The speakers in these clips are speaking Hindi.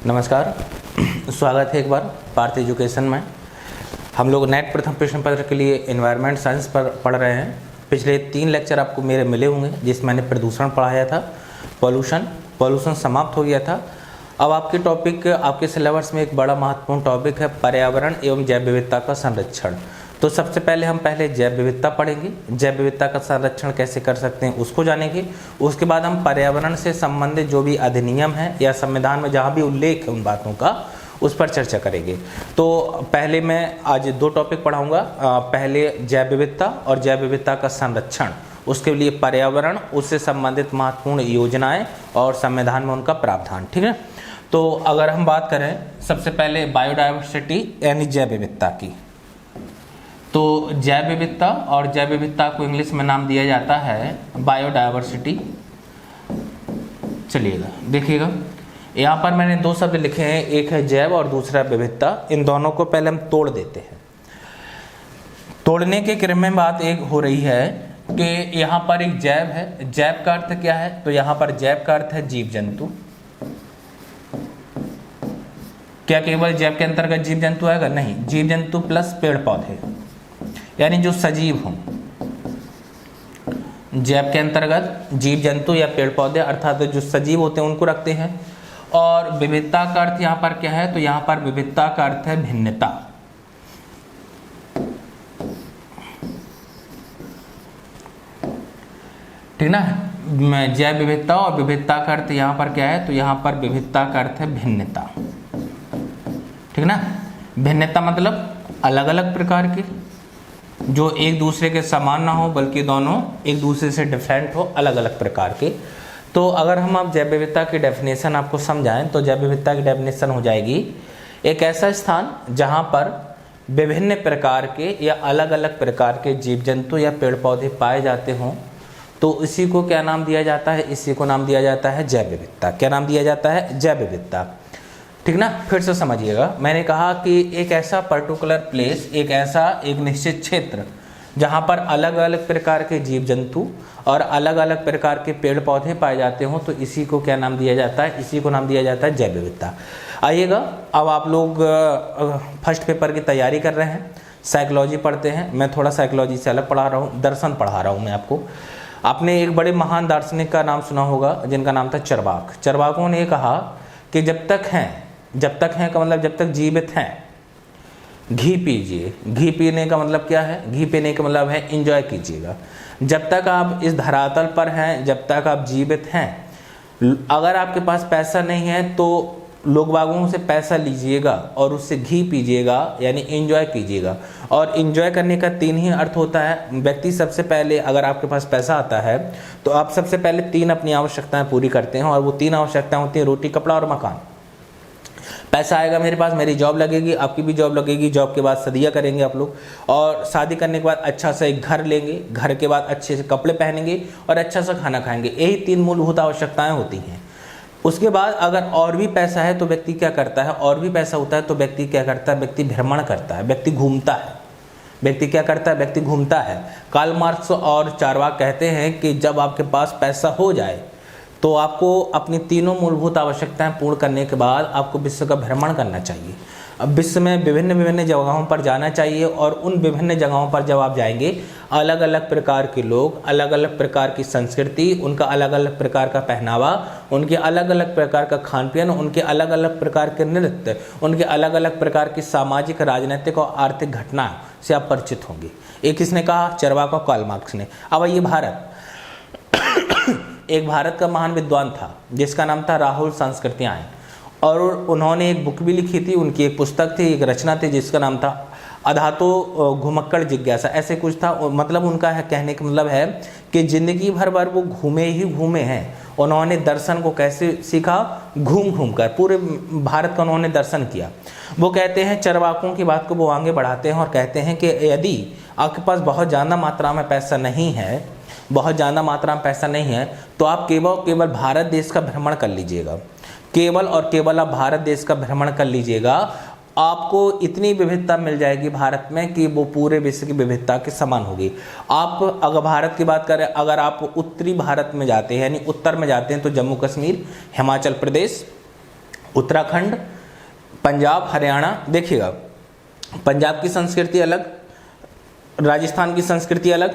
नमस्कार, स्वागत है एक बार पार्थ एजुकेशन में। हम लोग नेट प्रथम प्रश्न पत्र के लिए एनवायरनमेंट साइंस पर पढ़ रहे हैं। पिछले 3 लेक्चर आपको मेरे मिले होंगे जिसमें मैंने प्रदूषण पढ़ाया था, पॉल्यूशन समाप्त हो गया था। अब आपके टॉपिक, आपके सिलेबस में एक बड़ा महत्वपूर्ण टॉपिक है पर्यावरण एवं जैव विविधता का संरक्षण। तो सबसे पहले हम जैव विविधता पढ़ेंगे, जैव विविधता का संरक्षण कैसे कर सकते हैं उसको जानेंगे। उसके बाद हम पर्यावरण से संबंधित जो भी अधिनियम है या संविधान में जहाँ भी उल्लेख है उन बातों का, उस पर चर्चा करेंगे। तो पहले मैं आज 2 टॉपिक पढ़ाऊंगा। पहले जैव विविधता और जैव विविधता का संरक्षण, उसके लिए पर्यावरण, उससे संबंधित महत्वपूर्ण योजनाएं और संविधान में उनका प्रावधान। ठीक है, तो अगर हम बात करें सबसे पहले बायोडायवर्सिटी यानी जैव विविधता की, तो जैव विविधता और जैव विविधता को इंग्लिश में नाम दिया जाता है बायोडायवर्सिटी। चलिएगा देखिएगा, यहाँ पर मैंने 2 शब्द लिखे हैं, एक है जैव और दूसरा विविधता। इन दोनों को पहले हम तोड़ देते हैं। तोड़ने के क्रम में बात एक हो रही है कि यहाँ पर एक जैव है। जैव का अर्थ क्या है? तो यहाँ पर जैव का अर्थ है जीव जंतु। क्या केवल जैव के अंतर्गत जीव जंतु आएगा? नहीं, जीव जंतु प्लस पेड़ पौधे, यानी जो सजीव हों। जैव के अंतर्गत जीव जंतु या पेड़ पौधे अर्थात जो सजीव होते हैं उनको रखते हैं। और विविधता का अर्थ यहाँ पर क्या है? तो यहाँ पर विविधता का अर्थ है भिन्नता। ठीक ना? जैव विविधता और विविधता का अर्थ यहाँ पर क्या है? तो यहाँ पर विविधता का अर्थ है भिन्नता। ठीक ना? भिन्नता मतलब अलग अलग प्रकार के, जो एक दूसरे के समान ना हो बल्कि दोनों एक दूसरे से डिफरेंट हो, अलग अलग प्रकार के। तो अगर हम अब जैव विविधता की डेफिनेशन आपको समझाएं तो जैव विविधता की डेफिनेशन हो जाएगी एक ऐसा स्थान जहां पर विभिन्न प्रकार के या अलग अलग प्रकार के जीव जंतु या पेड़ पौधे पाए जाते हों, तो इसी को क्या नाम दिया जाता है? इसी को नाम दिया जाता है जैव विविधता। क्या नाम दिया जाता है? जैव विविधता। ठीक ना? फिर से समझिएगा, मैंने कहा कि एक ऐसा पर्टिकुलर प्लेस, एक निश्चित क्षेत्र जहाँ पर अलग अलग प्रकार के जीव जंतु और अलग अलग प्रकार के पेड़ पौधे पाए जाते हों, तो इसी को क्या नाम दिया जाता है? इसी को नाम दिया जाता है जैव विविधता। आइएगा, अब आप लोग फर्स्ट पेपर की तैयारी कर रहे हैं, साइकोलॉजी पढ़ते हैं। मैं थोड़ा साइकोलॉजी से अलग पढ़ा रहा हूँ, दर्शन पढ़ा रहा हूँ मैं आपको। आपने एक बड़े महान दार्शनिक का नाम सुना होगा जिनका नाम था चरवाक। चरवाकों ने कहा कि जब तक हैं का मतलब जब तक जीवित हैं घी पीजिए। घी पीने का मतलब क्या है? घी पीने का मतलब है एंजॉय कीजिएगा। जब तक आप इस धरातल पर हैं, जब तक आप जीवित हैं, अगर आपके पास पैसा नहीं है तो लोग बागों से पैसा लीजिएगा और उससे घी पीजिएगा, यानी एंजॉय कीजिएगा। और एंजॉय करने का 3 ही अर्थ होता है। व्यक्ति सबसे पहले, अगर आपके पास पैसा आता है तो आप सबसे पहले 3 अपनी आवश्यकताएं पूरी करते हैं, और वो 3 आवश्यकताएं होती हैं रोटी, कपड़ा और मकान। पैसा आएगा मेरे पास, मेरी जॉब लगेगी, आपकी भी जॉब लगेगी, जॉब के बाद शादियाँ करेंगे आप लोग, और शादी करने के बाद अच्छा सा एक घर लेंगे, घर के बाद अच्छे से कपड़े पहनेंगे और अच्छा सा खाना खाएंगे। यही 3 मूलभूत आवश्यकताएं होती हैं। उसके बाद अगर और भी पैसा है तो व्यक्ति क्या करता है? और भी पैसा होता है तो व्यक्ति क्या करता है? व्यक्ति भ्रमण करता है, व्यक्ति घूमता है। व्यक्ति क्या करता है? व्यक्ति घूमता है। कार्ल मार्क्स और चारवाक कहते हैं कि जब आपके पास पैसा हो जाए तो आपको अपनी 3 मूलभूत आवश्यकताएं पूर्ण करने के बाद आपको विश्व का भ्रमण करना चाहिए। अब विश्व में विभिन्न जगहों पर जाना चाहिए, और उन विभिन्न जगहों पर जब आप जाएंगे, अलग अलग प्रकार के लोग, अलग अलग प्रकार की संस्कृति, उनका अलग अलग प्रकार का पहनावा, उनके अलग अलग प्रकार का खान पीन, उनके अलग अलग प्रकार के नृत्य, उनके अलग अलग प्रकार की सामाजिक, राजनीतिक और आर्थिक घटना से आप परिचित होंगे। एक किसने कहा? चरवाक और कार्ल मार्क्स ने। अब ये भारत, एक भारत का महान विद्वान था जिसका नाम था राहुल संस्कृतियाँ, और उन्होंने एक बुक भी लिखी थी, उनकी एक पुस्तक थी, एक रचना थी जिसका नाम था अधातो घुमक्कड़ जिज्ञासा, ऐसे कुछ था। मतलब उनका कहने का मतलब है कि जिंदगी भर वो घूमे ही घूमे हैं। उन्होंने दर्शन को कैसे सीखा? घूम घूम कर पूरे भारत का उन्होंने दर्शन किया। वो कहते हैं, चरवाकों की बात को वो आगे बढ़ाते हैं और कहते हैं कि यदि आपके पास बहुत ज़्यादा मात्रा में पैसा नहीं है, तो आप केवल भारत देश का भ्रमण कर लीजिएगा। केवल और केवल आप भारत देश का भ्रमण कर लीजिएगा, आपको इतनी विविधता मिल जाएगी भारत में कि वो पूरे विश्व की विविधता के समान होगी। आप अगर भारत की बात करें, अगर आप उत्तरी भारत में जाते हैं यानी उत्तर में जाते हैं तो जम्मू कश्मीर, हिमाचल प्रदेश उत्तराखंड, पंजाब, हरियाणा। देखिएगा, पंजाब की संस्कृति अलग, राजस्थान की संस्कृति अलग,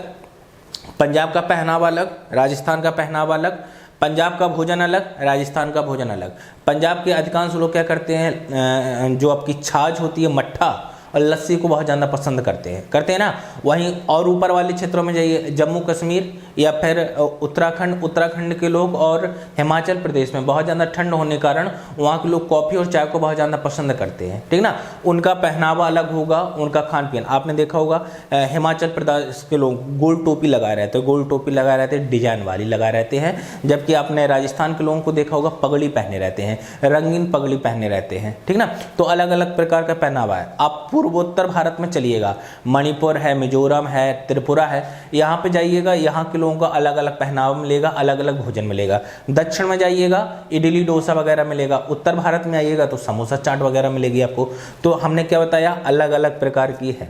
पंजाब का पहनावा अलग, राजस्थान का पहनावा अलग, पंजाब का भोजन अलग, राजस्थान का भोजन अलग। पंजाब के अधिकांश लोग क्या करते हैं, जो आपकी छाछ होती है, मट्ठा और लस्सी को बहुत ज़्यादा पसंद करते हैं ना। वहीं और ऊपर वाले क्षेत्रों में जाइए, जम्मू कश्मीर या फिर उत्तराखंड के लोग और हिमाचल प्रदेश में बहुत ज़्यादा ठंड होने के कारण वहाँ के लोग कॉफ़ी और चाय को बहुत ज़्यादा पसंद करते हैं, ठीक ना। उनका पहनावा अलग होगा, उनका खान पीन। आपने देखा होगा हिमाचल प्रदेश के लोग गोल टोपी लगाए रहते हैं, गोल टोपी लगाए रहते हैं, डिजाइन वाली लगाए रहते हैं। जबकि आपने राजस्थान के लोगों को देखा होगा पगड़ी पहने रहते हैं, रंगीन पगड़ी पहने रहते हैं, ठीक ना। तो अलग अलग प्रकार का पहनावा है। आप पूर्वोत्तर भारत में चलिएगा, मणिपुर है, मिजोरम है, त्रिपुरा है, यहाँ पे जाइएगा, यहाँ के लोगों का अलग अलग पहनावा मिलेगा, अलग अलग भोजन मिलेगा। दक्षिण में जाइएगा, इडली डोसा वगैरह मिलेगा। उत्तर भारत में आइएगा तो समोसा चाट वगैरह मिलेगी आपको। तो हमने क्या बताया, अलग अलग प्रकार की है।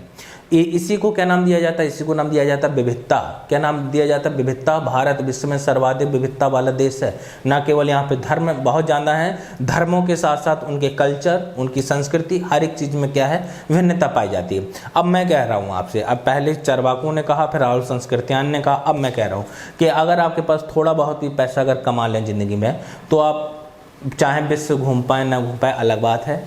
इसी को क्या नाम दिया जाता है, इसी को नाम दिया जाता है विविधता। क्या नाम दिया जाता है, विविधता। भारत विश्व में सर्वाधिक विविधता वाला देश है। ना केवल यहाँ पे धर्म बहुत ज़्यादा है, धर्मों के साथ साथ उनके कल्चर, उनकी संस्कृति, हर एक चीज़ में क्या है, भिन्नता पाई जाती है। अब मैं कह रहा हूँ आपसे, अब पहले चरवाकों ने कहा, फिर राहुल संस्कृत्यान ने कहा, अब मैं कह रहा हूँ कि अगर आपके पास थोड़ा बहुत भी पैसा अगर कमा लें ज़िंदगी में, तो आप चाहे विश्व घूम पाए ना घूम पाए अलग बात है,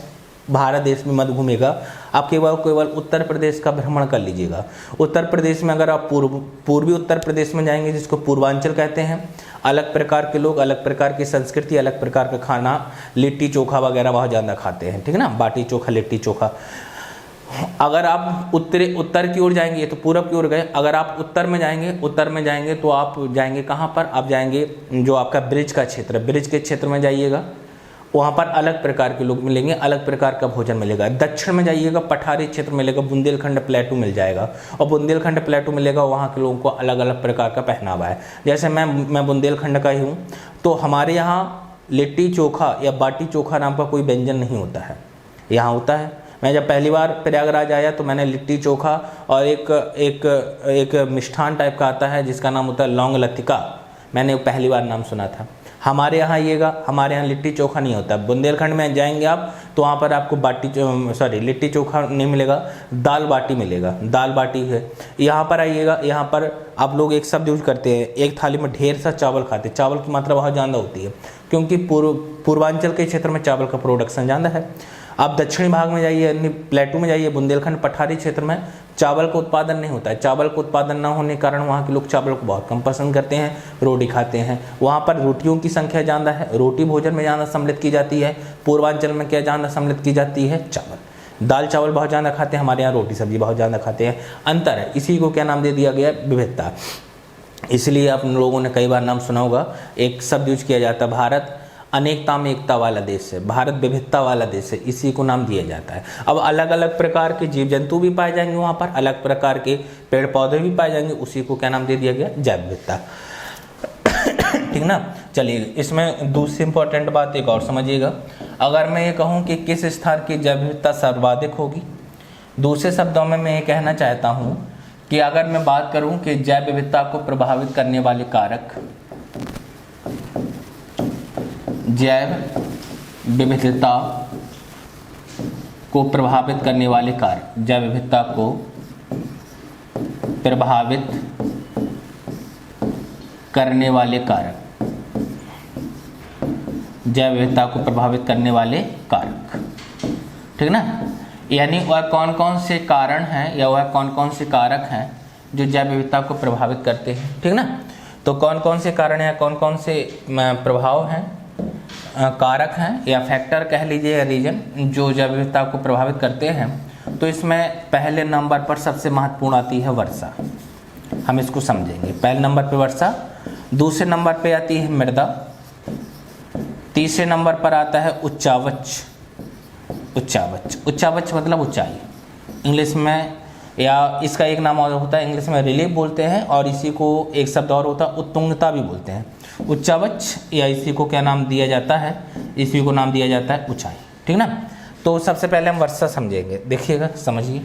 भारत देश में मत घूमेगा, आप केवल उत्तर प्रदेश का भ्रमण कर लीजिएगा। उत्तर प्रदेश में अगर आप पूर्वी उत्तर प्रदेश में जाएंगे, जिसको पूर्वांचल कहते हैं, अलग प्रकार के लोग, अलग प्रकार की संस्कृति, अलग प्रकार का खाना, लिट्टी चोखा वगैरह बहुत ज़्यादा खाते हैं, ठीक है ना, बाटी चोखा, लिट्टी चोखा। अगर आप उत्तर की ओर जाएंगे, तो पूरब की ओर गए, अगर आप उत्तर में जाएंगे तो आप जाएंगे कहाँ पर, आप जाएंगे जो आपका ब्रिज का क्षेत्र, ब्रिज के क्षेत्र में जाइएगा, वहाँ पर अलग प्रकार के लोग मिलेंगे, अलग प्रकार का भोजन मिलेगा। दक्षिण में जाइएगा, पठारी क्षेत्र मिलेगा, बुंदेलखंड प्लेटू मिल जाएगा, और बुंदेलखंड प्लेटू मिलेगा, वहाँ के लोगों को अलग अलग प्रकार का पहनावा है। जैसे मैं बुंदेलखंड का ही हूँ, तो हमारे यहाँ लिट्टी चोखा या बाटी चोखा नाम का कोई व्यंजन नहीं होता है, यहाँ होता है। मैं जब पहली बार प्रयागराज आया तो मैंने लिट्टी चोखा और एक मिष्ठान टाइप का आता है जिसका नाम होता है लौंग लतिका, मैंने पहली बार नाम सुना था। हमारे यहाँ आइएगा, हमारे यहाँ लिट्टी चोखा नहीं होता। बुंदेलखंड में जाएंगे आप तो वहाँ पर आपको लिट्टी चोखा नहीं मिलेगा, दाल बाटी मिलेगा, दाल बाटी है। यहाँ पर आइएगा, यहाँ पर आप लोग एक शब्द यूज करते हैं, एक थाली में ढेर सा चावल खाते हैं, चावल की मात्रा बहुत ज़्यादा होती है, क्योंकि पूर्वांचल के क्षेत्र में चावल का प्रोडक्शन ज़्यादा है। आप दक्षिणी भाग में जाइए, प्लेटू में जाइए, बुंदेलखंड पठारी क्षेत्र में चावल का उत्पादन नहीं होता है। चावल का उत्पादन न होने के कारण वहाँ के लोग चावल को बहुत कम पसंद करते हैं, रोटी खाते हैं। वहाँ पर रोटियों की संख्या ज़्यादा है, रोटी भोजन में ज़्यादा सम्मिलित की जाती है। पूर्वांचल में क्या ज़्यादा सम्मिलित की जाती है, चावल, दाल चावल बहुत ज़्यादा खाते हैं, हमारे यहाँ रोटी सब्जी बहुत ज़्यादा खाते हैं। अंतर है, इसी को क्या नाम दे दिया गया, विविधता। इसलिए आप लोगों ने कई बार नाम सुना होगा, एक शब्द यूज किया जाता है, भारत अनेकता में एकता वाला देश है, भारत विविधता वाला देश है, इसी को नाम दिया जाता है। अब अलग अलग प्रकार के जीव जंतु भी पाए जाएंगे वहाँ पर, अलग प्रकार के पेड़ पौधे भी पाए जाएंगे, उसी को क्या नाम दे दिया गया, जैव विविधता, ठीक ना। चलिए, इसमें दूसरी इंपॉर्टेंट बात एक और समझिएगा। अगर मैं ये कहूँ कि किस स्थान की जैव विविधता सर्वाधिक होगी, दूसरे शब्दों में मैं ये कहना चाहता हूँ कि अगर मैं बात करूँ कि जैव विविधता को प्रभावित करने वाले कारक, जैव विविधता को प्रभावित करने वाले कारक, जैव विविधता को प्रभावित करने वाले कारक, जैव विविधता को प्रभावित करने वाले कारक, ठीक ना। यानी वह कौन कौन से कारण हैं या वह कौन कौन से कारक हैं जो जैव विविधता को प्रभावित करते हैं, ठीक ना। तो कौन कौन से कारण हैं, कौन कौन से प्रभाव हैं, कारक हैं या फैक्टर कह लीजिए, या रीजन जो जैव विविधता को प्रभावित करते हैं। तो इसमें पहले नंबर पर सबसे महत्वपूर्ण आती है वर्षा, हम इसको समझेंगे। पहले नंबर पे वर्षा, दूसरे नंबर पे आती है मृदा, तीसरे नंबर पर आता है उच्चावच। उच्चावच मतलब ऊंचाई, इंग्लिश में, या इसका एक नाम और होता है, इंग्लिश में रिलीफ बोलते हैं, और इसी को एक शब्द और होता है उत्तुंगता भी बोलते हैं। उच्चावच, या इसी को क्या नाम दिया जाता है, इसी को नाम दिया जाता है ऊंचाई, ठीक ना। तो सबसे पहले हम वर्षा समझेंगे, देखिएगा, समझिए।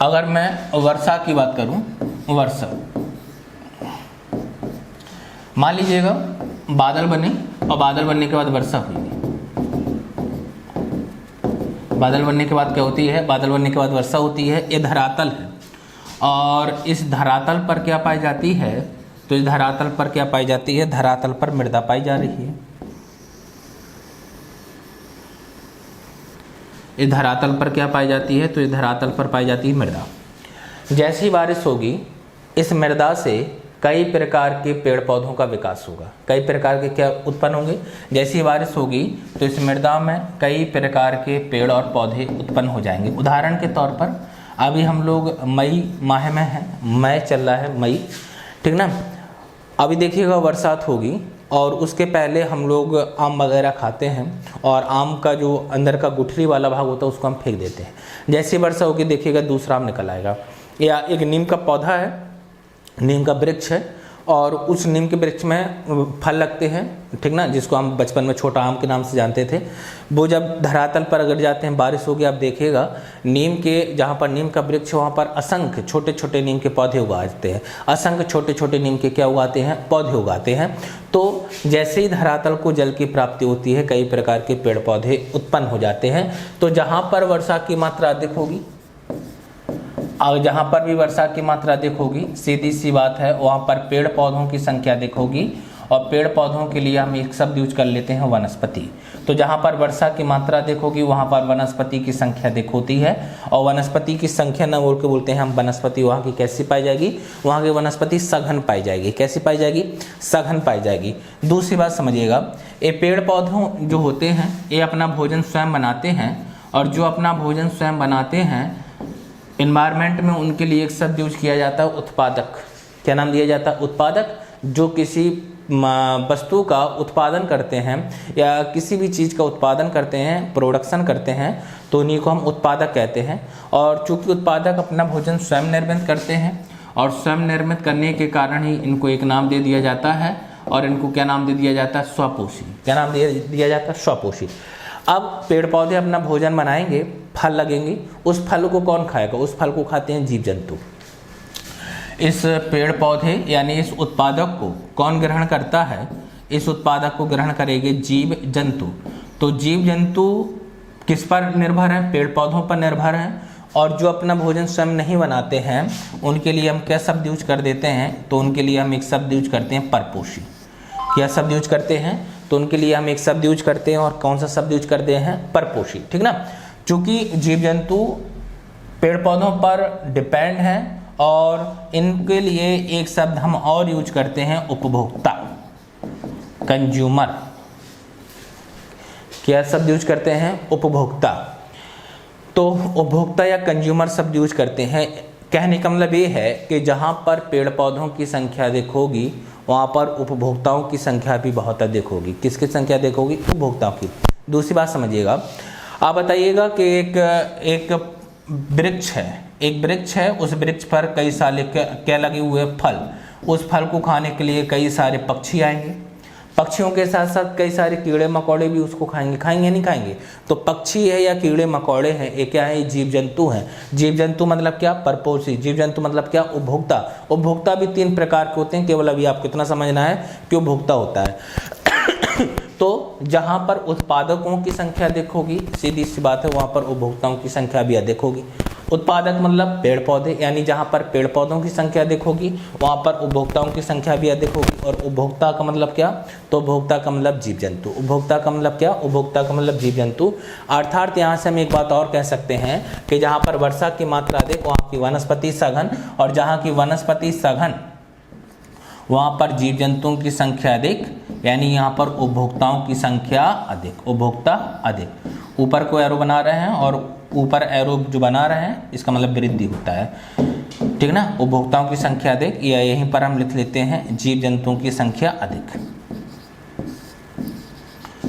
अगर मैं वर्षा की बात करूं, वर्षा, मान लीजिएगा बादल बने और बादल बनने के बाद वर्षा हुई। बादल बनने के बाद क्या होती है? बादल बनने के बाद वर्षा होती है। ये धरातल है और इस धरातल पर क्या पाई जाती है? तो इस धरातल पर क्या पाई जाती है? धरातल पर मृदा पाई जा रही है। इस धरातल पर क्या पाई जाती है? तो इस धरातल पर पाई जाती है मृदा। जैसे ही बारिश होगी, इस मृदा से कई प्रकार के पेड़ पौधों का विकास होगा। कई प्रकार के क्या उत्पन्न होंगे? जैसी बारिश होगी तो इस मृदा में कई प्रकार के पेड़ और पौधे उत्पन्न हो जाएंगे। उदाहरण के तौर पर अभी हम लोग मई माह में हैं, मई चल रहा है, मई, ठीक ना। अभी देखिएगा बरसात होगी और उसके पहले हम लोग आम वगैरह खाते हैं और आम का जो अंदर का गुठली वाला भाग होता है उसको हम फेंक देते हैं। जैसे वर्षा होगी देखिएगा दूसरा आम निकल आएगा। या एक नीम का पौधा है, नीम का वृक्ष है और उस नीम के वृक्ष में फल लगते हैं, ठीक ना, जिसको हम बचपन में छोटा आम के नाम से जानते थे। वो जब धरातल पर अगर जाते हैं, बारिश होगी, आप देखिएगा नीम के, जहाँ पर नीम का वृक्ष वहाँ पर असंख्य छोटे छोटे नीम के पौधे उगाते हैं। असंख्य छोटे छोटे नीम के क्या उगाते हैं? पौधे उगाते हैं। तो जैसे ही धरातल को जल की प्राप्ति होती है, कई प्रकार के पेड़ पौधे उत्पन्न हो जाते हैं। तो जहाँ पर वर्षा की मात्रा अधिक होगी, और जहाँ पर भी वर्षा की मात्रा अधिक होगी, सीधी सी बात है, वहाँ पर पेड़ पौधों की संख्या अधिक होगी। और पेड़ पौधों के लिए हम एक शब्द यूज कर लेते हैं, वनस्पति। तो जहाँ पर वर्षा की मात्रा अधिक होगी वहाँ पर वनस्पति की संख्या अधिक होती है। और वनस्पति की संख्या न बोल के बोलते हैं हम वनस्पति वहाँ की कैसी पाई जाएगी? वहाँ की वनस्पति सघन पाई जाएगी। कैसी पाई जाएगी? सघन पाई जाएगी। दूसरी बात समझिएगा, ये पेड़ पौधों जो होते हैं ये अपना भोजन स्वयं बनाते हैं, और जो अपना भोजन स्वयं बनाते हैं, इन्वायरमेंट में उनके लिए एक शब्द यूज किया जाता है, उत्पादक। क्या नाम दिया जाता है? उत्पादक। जो किसी वस्तु का उत्पादन करते हैं या किसी भी चीज़ का उत्पादन करते हैं, प्रोडक्शन करते हैं, तो उन्हीं को हम उत्पादक कहते हैं। और चूंकि उत्पादक अपना भोजन स्वयं निर्मित करते हैं और स्वयं निर्मित करने के कारण ही इनको एक नाम दे दिया जाता है, और इनको क्या नाम दे दिया जाता है? स्वपोषी। क्या नाम दिया जाता है? स्वपोषी। अब पेड़ पौधे अपना भोजन बनाएंगे, फल लगेंगे, उस फल को कौन खाएगा? उस फल को खाते हैं जीव जंतु। इस पेड़ पौधे यानी इस उत्पादक को कौन ग्रहण करता है? इस उत्पादक को ग्रहण करेंगे जीव जंतु। तो जीव जंतु किस पर निर्भर हैं? पेड़ पौधों पर निर्भर हैं। और जो अपना भोजन स्वयं नहीं बनाते हैं उनके लिए हम क्या शब्द यूज कर देते हैं? तो उनके लिए हम एक शब्द यूज करते हैं, परपोषी। क्या शब्द यूज करते हैं? तो उनके लिए हम एक शब्द यूज करते हैं, और कौन सा शब्द यूज करते हैं? परपोषी, ठीक ना। चूंकि जीव जंतु पेड़ पौधों पर डिपेंड हैं, और इनके लिए एक शब्द हम और यूज करते हैं, उपभोक्ता, कंज्यूमर। क्या शब्द यूज करते हैं? उपभोक्ता। तो उपभोक्ता या कंज्यूमर शब्द यूज करते हैं। कहने का मतलब ये है कि जहाँ पर पेड़ पौधों की संख्या अधिक होगी वहाँ पर उपभोक्ताओं की संख्या भी बहुत अधिक होगी। किसकी संख्या अधिक होगी? उपभोक्ताओं की। दूसरी बात समझिएगा, आप बताइएगा कि एक वृक्ष है, एक वृक्ष है, उस वृक्ष पर कई सारे क्या लगे हुए? फल। उस फल को खाने के लिए कई सारे पक्षी आएंगे, पक्षियों के साथ साथ कई सारे कीड़े मकोड़े भी उसको खाएंगे। खाएंगे नहीं खाएंगे? तो पक्षी है या कीड़े मकोड़े हैं, ये क्या है? जीव जंतु हैं। जीव जंतु मतलब क्या? परपोषी। जीव जंतु मतलब क्या? उपभोक्ता। उपभोक्ता भी 3 प्रकार के होते हैं, केवल अभी आपको इतना समझना है कि उपभोक्ता होता है। तो जहाँ पर उत्पादकों की संख्या अधिक होगी, सीधी सी बात है, वहाँ पर उपभोक्ताओं की संख्या भी अधिक होगी। उत्पादक मतलब पेड़ पौधे, यानी जहाँ पर पेड़ पौधों की संख्या अधिक होगी वहाँ पर उपभोक्ताओं की संख्या भी अधिक होगी। और उपभोक्ता का मतलब क्या? तो उपभोक्ता का मतलब जीव जंतु। उपभोक्ता का मतलब क्या? उपभोक्ता का मतलब जीव जंतु। अर्थात यहाँ से हम एक बात और कह सकते हैं कि जहाँ पर वर्षा की मात्रा अधिक वहाँ की वनस्पति सघन, और जहाँ की वनस्पति सघन वहाँ पर जीव जंतुओं की संख्या अधिक, यानी यहाँ पर उपभोक्ताओं की संख्या अधिक। उपभोक्ता अधिक। ऊपर को एरो बना रहे हैं और ऊपर एरो जो बना रहे हैं इसका मतलब वृद्धि होता है, ठीक ना। उपभोक्ताओं की संख्या अधिक, या यहीं पर हम लिख लेते हैं जीव जंतुओं की संख्या अधिक।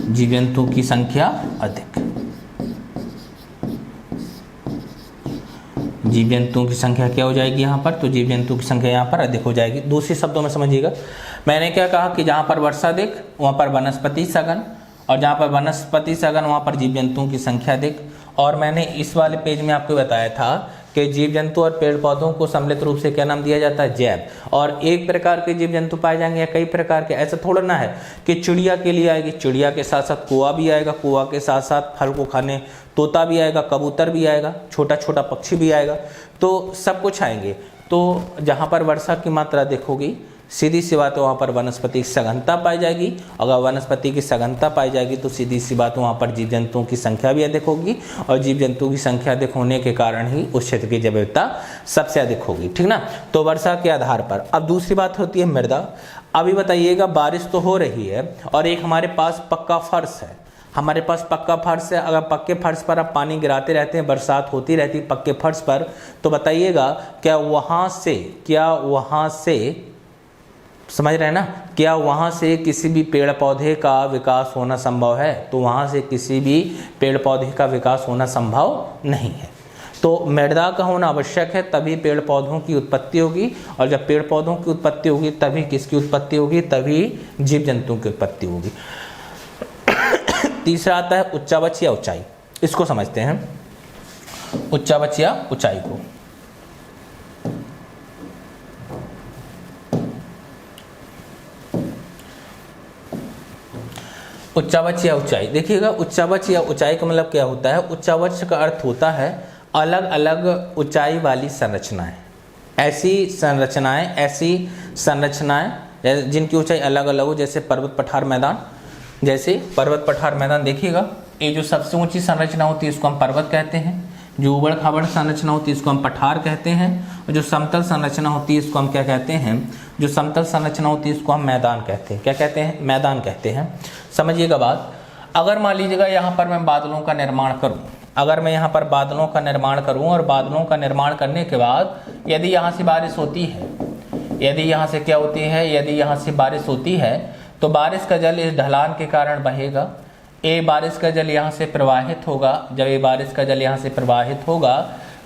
जीव जंतुओं की संख्या अधिक। जीव जंतुओं की संख्या क्या हो जाएगी यहाँ पर? तो जीव जंतुओं की संख्या यहाँ पर अधिक हो जाएगी। दूसरे शब्दों में समझिएगा, मैंने क्या कहा कि जहाँ पर वर्षा अधिक वहाँ पर वनस्पति सघन, और जहाँ पर वनस्पति सघन वहाँ पर जीव जंतुओं की संख्या अधिक। और मैंने इस वाले पेज में आपको बताया था कि जीव जंतु और पेड़ पौधों को सम्मिलित रूप से क्या नाम दिया जाता है, जैव। और एक प्रकार के जीव जंतु पाए जाएंगे या कई प्रकार के, ऐसा थोड़ा ना है कि चिड़िया के लिए आएगी, चिड़िया के साथ साथ कौवा भी आएगा, कौवा के साथ साथ फल को खाने तोता भी आएगा, कबूतर भी आएगा, छोटा छोटा पक्षी भी आएगा, तो सब कुछ आएंगे। तो जहाँ पर वर्षा की मात्रा देखोगी, सीधी सी बात है वहाँ पर वनस्पति की सघनता पाई जाएगी। अगर वनस्पति की सघनता पाई जाएगी तो सीधी सी बात वहाँ पर जीव जंतुओं की संख्या भी अधिक होगी, और जीव जंतुओं की संख्या अधिक होने के कारण ही उस क्षेत्र की जैव विविधता सबसे अधिक होगी, ठीक ना। तो वर्षा के आधार पर। अब दूसरी बात होती है मृदा। अभी बताइएगा, बारिश तो हो रही है और एक हमारे पास पक्का फर्श है, हमारे पास पक्का फर्श है। अगर पक्के फर्श पर आप पानी गिराते रहते हैं, बरसात होती रहती है पक्के फर्श पर, तो बताइएगा क्या वहाँ से समझ रहे हैं ना, क्या वहाँ से किसी भी पेड़ पौधे का विकास होना संभव है? तो वहाँ से किसी भी पेड़ पौधे का विकास होना संभव नहीं है। तो मृदा का होना आवश्यक है, तभी पेड़ पौधों की उत्पत्ति होगी, और जब पेड़ पौधों की उत्पत्ति होगी तभी किसकी उत्पत्ति होगी, तभी जीव जंतुओं की उत्पत्ति होगी। तीसरा आता है उच्चावच या ऊंचाई। इसको समझते हैं, उच्चावच या ऊंचाई को। उच्चावच या ऊंचाई, देखिएगा उच्चावच या ऊंचाई का मतलब क्या होता है। उच्चावच का अर्थ होता है अलग अलग ऊंचाई वाली संरचनाएं, ऐसी संरचनाएं जिनकी ऊंचाई अलग अलग हो, जैसे पर्वत पठार मैदान। देखिएगा, ये जो सबसे ऊंची संरचना होती है इसको हम पर्वत कहते हैं, जो उबड़ खाबड़ संरचना होती है इसको हम पठार कहते हैं, और जो समतल संरचना होती है इसको हम क्या कहते हैं, जो समतल संरचना होती है इसको हम मैदान कहते हैं। क्या कहते हैं? मैदान कहते हैं। समझिएगा बात, अगर मान लीजिएगा यहाँ पर मैं बादलों का निर्माण करूँ, अगर मैं यहाँ पर बादलों का निर्माण करूँ, और बादलों का निर्माण करने के बाद यदि यहाँ से बारिश होती है, यदि यहाँ से क्या होती है, यदि यहाँ से बारिश होती है, तो बारिश का जल इस ढलान के कारण बहेगा, ये बारिश का जल यहाँ से प्रवाहित होगा। जब ये बारिश का जल यहाँ से प्रवाहित होगा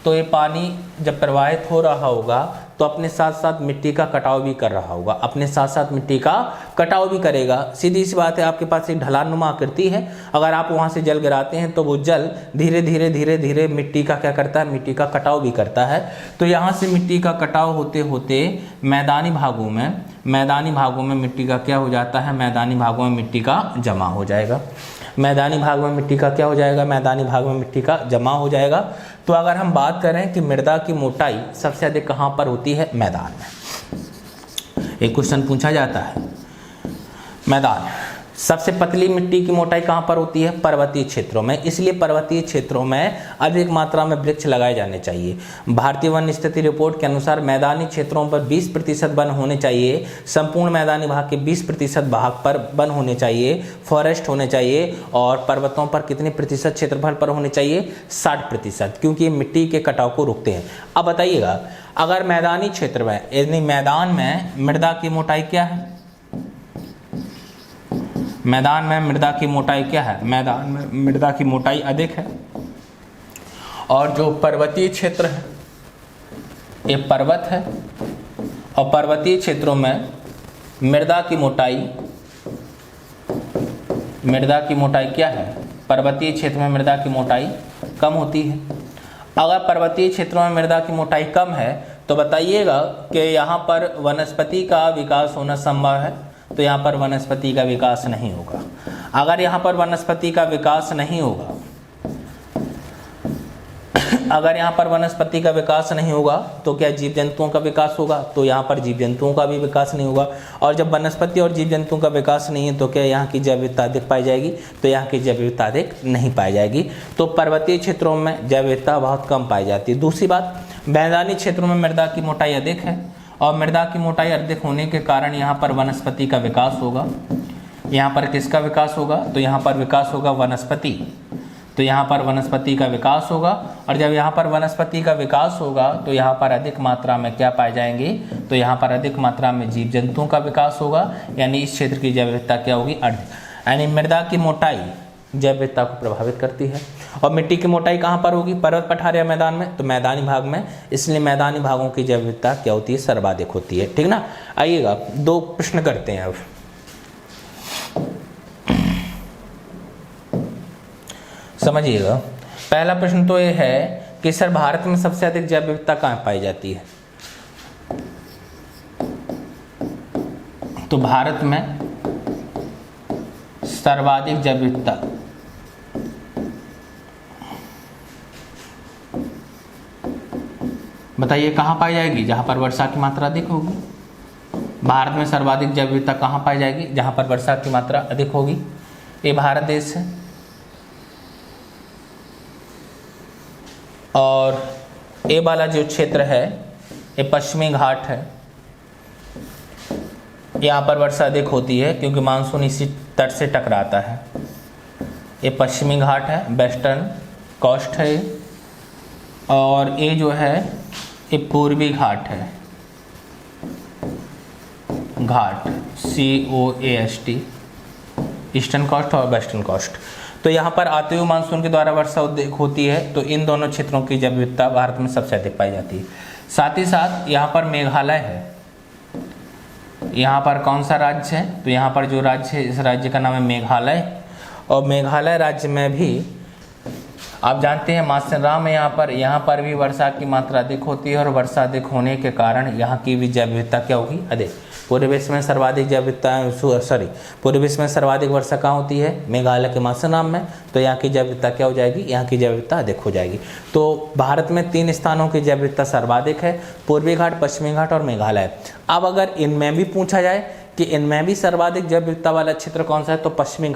तो ये पानी जब प्रवाहित हो रहा होगा तो अपने साथ साथ मिट्टी का कटाव भी कर रहा होगा, अपने साथ साथ मिट्टी का कटाव भी करेगा। सीधी सी बात है, आपके पास एक ढलान नुमा आकृति है, अगर आप वहाँ से जल गिराते हैं तो वो जल धीरे धीरे मिट्टी का क्या करता है, मिट्टी का कटाव भी करता है। तो यहाँ से मिट्टी का कटाव होते होते मैदानी भागों में मिट्टी का क्या हो जाता है, मैदानी भागों में मिट्टी का जमा हो जाएगा। मैदानी भाग में मिट्टी का क्या हो जाएगा, मैदानी भाग में मिट्टी का जमा हो जाएगा। तो अगर हम बात करें कि मृदा की मोटाई सबसे अधिक कहाँ पर होती है, मैदान में। एक क्वेश्चन पूछा जाता है, मैदान सबसे पतली मिट्टी की मोटाई कहाँ पर होती है, पर्वतीय क्षेत्रों में। इसलिए पर्वतीय क्षेत्रों में अधिक मात्रा में वृक्ष लगाए जाने चाहिए। भारतीय वन स्थिति रिपोर्ट के अनुसार मैदानी क्षेत्रों पर 20% वन होने चाहिए, संपूर्ण मैदानी भाग के 20% भाग पर वन होने चाहिए, फॉरेस्ट होने चाहिए। और पर्वतों पर कितने प्रतिशत क्षेत्रफल पर होने चाहिए, 60%, क्योंकि ये मिट्टी के कटाव को रोकते हैं। अब बताइएगा, अगर मैदानी क्षेत्र में यानी मैदान में मृदा की मोटाई क्या है, मैदान में मृदा की मोटाई क्या है, मैदान में मृदा की मोटाई अधिक है। और जो पर्वतीय क्षेत्र है, ये पर्वत है, और पर्वतीय क्षेत्रों में मृदा की मोटाई क्या है, पर्वतीय क्षेत्र में मृदा की मोटाई कम होती है। अगर पर्वतीय क्षेत्रों में मृदा की मोटाई कम है तो बताइएगा कि यहाँ पर वनस्पति का विकास होना संभव है, तो यहाँ पर वनस्पति का विकास नहीं होगा। अगर यहाँ पर वनस्पति का विकास नहीं होगा, अगर यहाँ पर वनस्पति का विकास नहीं होगा तो क्या जीव जंतुओं का विकास होगा, तो यहाँ पर जीव जंतुओं का भी विकास नहीं होगा। और जब वनस्पति और जीव जंतुओं का विकास नहीं है तो क्या यहाँ की जैव विविधता अधिक पाई जाएगी, तो यहाँ की जैव विविधता अधिक नहीं पाई जाएगी। तो पर्वतीय क्षेत्रों में जैव विविधता बहुत कम पाई जाती है। दूसरी बात, मैदानी क्षेत्रों में मृदा की मोटाई अधिक है, और मृदा की मोटाई अधिक होने के कारण यहाँ पर वनस्पति का विकास होगा। यहाँ पर किसका विकास होगा, तो यहाँ पर विकास होगा वनस्पति, तो यहाँ पर वनस्पति का विकास होगा। और जब यहाँ पर वनस्पति का विकास होगा तो यहाँ पर अधिक मात्रा में क्या पाए जाएंगे, तो यहाँ पर अधिक मात्रा में जीव जंतुओं का विकास होगा, यानी इस क्षेत्र की जैव विविधता क्या होगी, अधिक। यानी मृदा की मोटाई जैव विविधता को प्रभावित करती है। और मिट्टी की मोटाई कहाँ पर होगी, पर्वत पठार या मैदान में, तो मैदानी भाग में। इसलिए मैदानी भागों की जैव विविधता क्या होती है, सर्वाधिक होती है, ठीक ना। आइएगा 2 प्रश्न करते हैं अब। समझिएगा, पहला प्रश्न तो ये है कि सर भारत में सबसे अधिक जैव विविधता कहाँ पाई जाती है, तो भारत में सर्वाधिक जैव विविधता बताइए कहाँ पाई जाएगी, जहाँ पर वर्षा की मात्रा अधिक होगी। भारत में सर्वाधिक जैव विविधता कहाँ पाई जाएगी, जहाँ पर वर्षा की मात्रा अधिक होगी। ये भारत देश है और ये वाला जो क्षेत्र है ये पश्चिमी घाट है। यहाँ पर वर्षा अधिक होती है क्योंकि मानसून इसी तट से टकराता है। ये पश्चिमी घाट है, वेस्टर्न कोस्ट है और ये जो है ये पूर्वी घाट है, घाट COAST, ईस्टर्न कोस्ट और वेस्टर्न कोस्ट। तो यहाँ पर आते हुए मानसून के द्वारा वर्षा होती है, तो इन दोनों क्षेत्रों की जैव विविधता भारत में सबसे अधिक पाई जाती है। साथ ही साथ यहाँ पर मेघालय है। यहाँ पर कौन सा राज्य है, तो यहाँ पर जो राज्य है इस राज्य का नाम है मेघालय। और मेघालय राज्य में भी आप जानते हैं माथेरान में यहाँ पर भी वर्षा की मात्रा अधिक होती है और वर्षा अधिक होने के कारण यहाँ की भी जैव विविधता क्या होगी, अधिक। पूरे विश्व में सर्वाधिक जैव विविधता पूरे विश्व में सर्वाधिक वर्षा कहाँ होती है, मेघालय के माथेरान में। तो यहाँ की जैव विविधता क्या हो जाएगी, यहाँ की जैव विविधता अधिक हो जाएगी। तो भारत में 3 स्थानों की जैव विविधता सर्वाधिक है, पूर्वी घाट, पश्चिमी घाट और मेघालय। अब अगर इनमें भी पूछा जाए कि इनमें भी सर्वाधिक जैव विविधता वाला क्षेत्र कौन सा है, तो पश्चिमी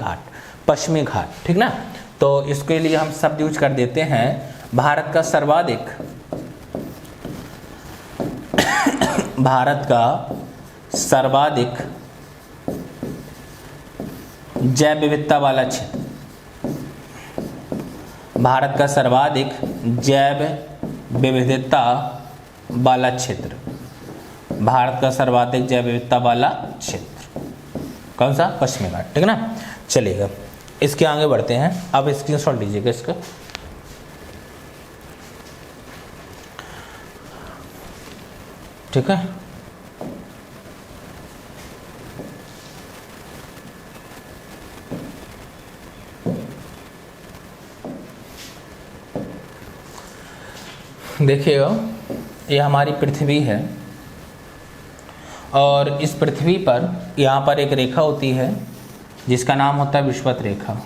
घाट, ठीक ना। तो इसके लिए हम शब्द यूज कर देते हैं, भारत का सर्वाधिक जैव विविधता वाला क्षेत्र, भारत का सर्वाधिक जैव विविधता वाला क्षेत्र, भारत का सर्वाधिक जैव विविधता वाला क्षेत्र कौन सा, पश्चिमी घाट, ठीक ना। चलिएगा इसके आगे बढ़ते हैं। अब स्क्रीनशॉट लीजिएगा इसका। ठीक है, देखिएगा ये हमारी पृथ्वी है और इस पृथ्वी पर यहाँ पर एक रेखा होती है जिसका नाम होता है विषुवत रेखा।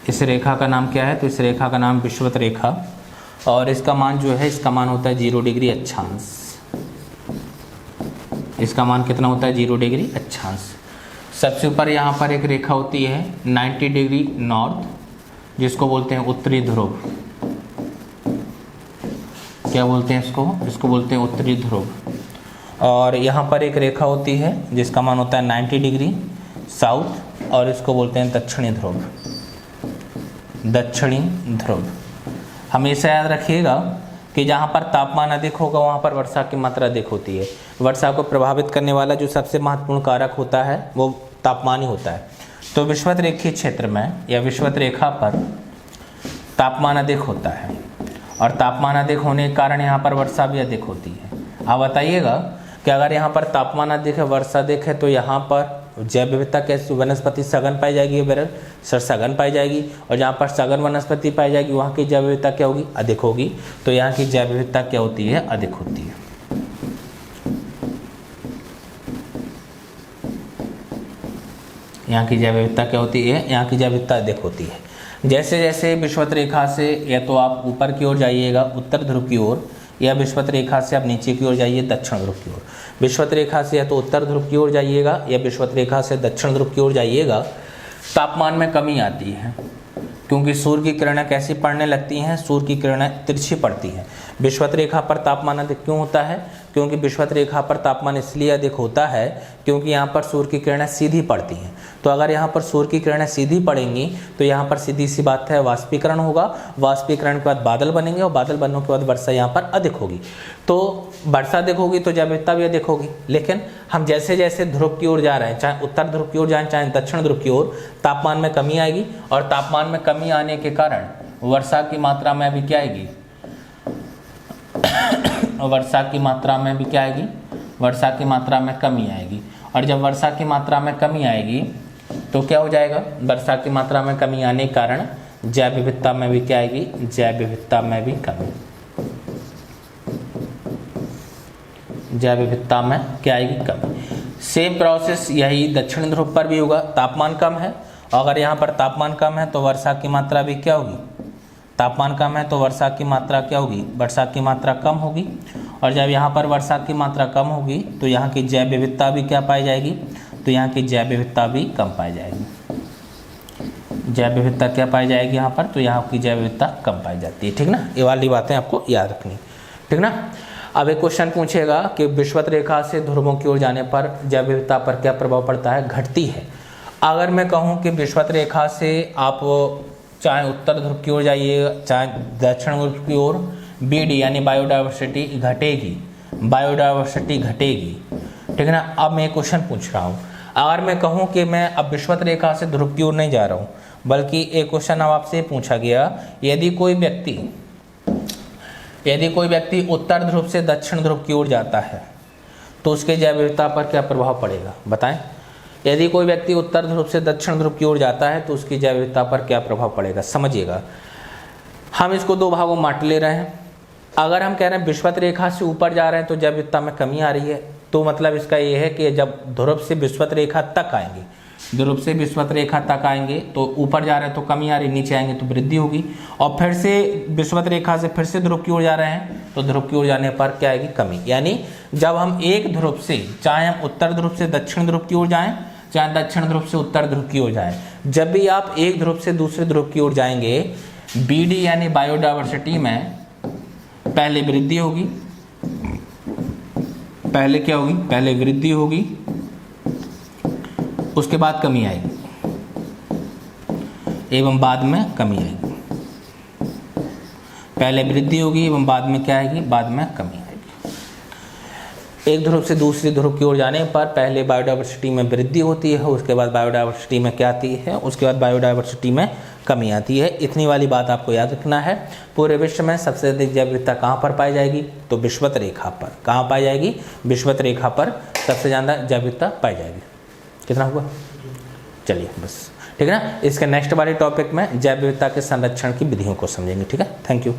इस रेखा का नाम क्या है, तो इस रेखा का नाम विषुवत रेखा और इसका मान जो है, इसका मान होता है 0 डिग्री अक्षांश। इसका मान कितना होता है, 0 डिग्री अक्षांश। सबसे ऊपर यहाँ पर एक रेखा होती है 90 डिग्री नॉर्थ, जिसको बोलते हैं उत्तरी ध्रुव। क्या बोलते हैं इसको बोलते हैं उत्तरी ध्रुव। और यहाँ पर एक रेखा होती है जिसका मान होता है 90 डिग्री साउथ और इसको बोलते हैं दक्षिणी ध्रुव। हमेशा याद रखिएगा कि जहाँ पर तापमान अधिक होगा वहाँ पर वर्षा की मात्रा अधिक होती है। वर्षा को प्रभावित करने वाला जो सबसे महत्वपूर्ण कारक होता है वो तापमान ही होता है। तो विषुवत रेखीय क्षेत्र में या विषुवत रेखा पर तापमान अधिक होता है और तापमान अधिक होने के कारण यहाँ पर वर्षा भी अधिक होती है। आप बताइएगा कि अगर यहाँ पर तापमान अधिक है, वर्षा अधिक है, तो यहाँ पर जैव विविधता कैसी, वनस्पति सघन पाई जाएगी, सर सघन पाई जाएगी। और जहाँ पर सघन वनस्पति पाई जाएगी वहाँ की जैव विविधता क्या होगी, अधिक होगी। तो यहाँ की जैव विविधता क्या होती है, अधिक होती है। यहाँ की जैव विविधता क्या होती है, यहाँ की जैव विविधता अधिक होती है। जैसे जैसे विषुवत रेखा से या तो आप ऊपर की ओर जाइएगा उत्तर ध्रुव की ओर, या विषुवत रेखा से आप नीचे की ओर जाइए दक्षिण ध्रुव की ओर। विषुवत रेखा से या तो उत्तर ध्रुव की ओर जाइएगा या विषुवत रेखा से दक्षिण ध्रुव की ओर जाइएगा, तापमान में कमी आती है क्योंकि सूर्य की किरणें कैसी पड़ने लगती हैं, सूर्य की किरणें तिरछी पड़ती हैं। विषुवत रेखा पर तापमान अधिक क्यों होता है, क्योंकि विषुवत रेखा पर तापमान इसलिए अधिक होता है क्योंकि यहाँ पर सूर्य की किरणें सीधी पड़ती हैं। तो अगर यहाँ पर सूर्य की किरणें सीधी पड़ेंगी तो यहाँ पर सीधी सी बात है वाष्पीकरण होगा, वाष्पीकरण के बाद बादल बनेंगे और बादल बनने के बाद वर्षा यहाँ पर अधिक होगी। तो वर्षा अधिक होगी तो जैव विविधता भी अधिक होगी। लेकिन हम जैसे जैसे ध्रुव की ओर जा रहे हैं, चाहे उत्तर ध्रुव की ओर जाएं चाहे दक्षिण ध्रुव की ओर, तापमान में कमी आएगी और तापमान में कमी आने के कारण वर्षा की मात्रा में भी क्या आएगी, वर्षा की मात्रा में भी क्या आएगी, वर्षा की मात्रा में कमी आएगी। और जब वर्षा की मात्रा में कमी आएगी तो क्या हो जाएगा, वर्षा की मात्रा में कमी आने के कारण जैव विविधता में भी क्या आएगी, जैव विविधता में भी कमी, जैव विविधता में क्या आएगी, कमी। सेम प्रोसेस यही दक्षिण ध्रुव पर भी होगा, तापमान कम है, अगर यहाँ पर तापमान कम है तो वर्षा की मात्रा भी क्या होगी, तापमान कम है तो वर्षा की मात्रा क्या होगी, वर्षा की मात्रा कम होगी। और जब यहाँ पर वर्षा की मात्रा कम होगी तो यहाँ की जैव विविधता भी क्या पाई जाएगी, तो यहाँ की जैव विविधता भी कम पाई जाएगी, जैव विविधता क्या पाई जाएगी यहाँ पर, तो यहाँ की जैव विविधता कम पाई जाती है। ठीक ना, ये वाली बातें आपको याद रखनी। ठीक ना, अब एक क्वेश्चन पूछेगा कि विषुवत रेखा से ध्रुवों की ओर जाने पर जैव विविधता पर क्या प्रभाव पड़ता है, घटती है। अगर मैं कहूँ कि विषुवत रेखा से आप चाहे उत्तर ध्रुव की ओर जाइए चाहे दक्षिण ध्रुव की ओर, बीडी यानी बायोडाइवर्सिटी घटेगी, बायोडाइवर्सिटी घटेगी। ठीक है ना, अब मैं क्वेश्चन पूछ रहा हूँ, अगर मैं कहूँ कि मैं अब विषुवत रेखा से ध्रुव की ओर नहीं जा रहा हूँ, बल्कि एक क्वेश्चन अब आपसे पूछा गया, यदि कोई व्यक्ति उत्तर ध्रुव से दक्षिण ध्रुव की ओर जाता है तो उसके जैव विविधता पर क्या प्रभाव पड़ेगा, बताएं। यदि कोई व्यक्ति उत्तर ध्रुव से दक्षिण ध्रुव की ओर जाता है तो उसकी जैव विविधता पर क्या प्रभाव पड़ेगा, समझिएगा। हम इसको दो भागों में बांट ले रहे हैं। अगर हम कह रहे हैं विषुवत रेखा से ऊपर जा रहे हैं तो जैव विविधता में कमी आ रही है, तो मतलब इसका ये है कि जब ध्रुव से विषुवत रेखा तक आएंगे, ध्रुव से विषुवत रेखा तक आएंगे तो ऊपर जा रहे हैं तो कमी आ रही, नीचे आएंगे तो वृद्धि होगी। और फिर से विषुवत रेखा से फिर से ध्रुव की ओर जा रहे हैं तो ध्रुव की ओर जाने पर क्या आएगी, कमी। यानी जब हम एक ध्रुव से, चाहे हम उत्तर ध्रुव से दक्षिण ध्रुव की ओर जाएं चाहे दक्षिण ध्रुव से उत्तर ध्रुव की ओर जाएं, जब भी आप एक ध्रुव से दूसरे ध्रुव की ओर जाएंगे, बीडी यानी बायोडाइवर्सिटी में पहले वृद्धि होगी, पहले क्या होगी, पहले वृद्धि होगी, उसके बाद कमी आएगी एवं बाद में कमी आएगी। पहले वृद्धि होगी एवं बाद में क्या आएगी, बाद में कमी आएगी। एक ध्रुव से दूसरे ध्रुव की ओर जाने पर पहले बायोडाइवर्सिटी में वृद्धि होती है, उसके बाद बायोडाइवर्सिटी में क्या आती है, उसके बाद बायोडाइवर्सिटी में कमी आती है। इतनी वाली बात आपको याद रखना है। पूरे विश्व में सबसे अधिक जैव विविधता कहाँ पर पाई जाएगी, तो विषुवत रेखा पर। कहाँ पाई जाएगी, विषुवत रेखा पर सबसे ज़्यादा जैव विविधता पाई जाएगी। कितना हुआ, चलिए बस, ठीक है ना। इसके नेक्स्ट वाले टॉपिक में जैव विविधता के संरक्षण की विधियों को समझेंगे। ठीक है, थैंक यू।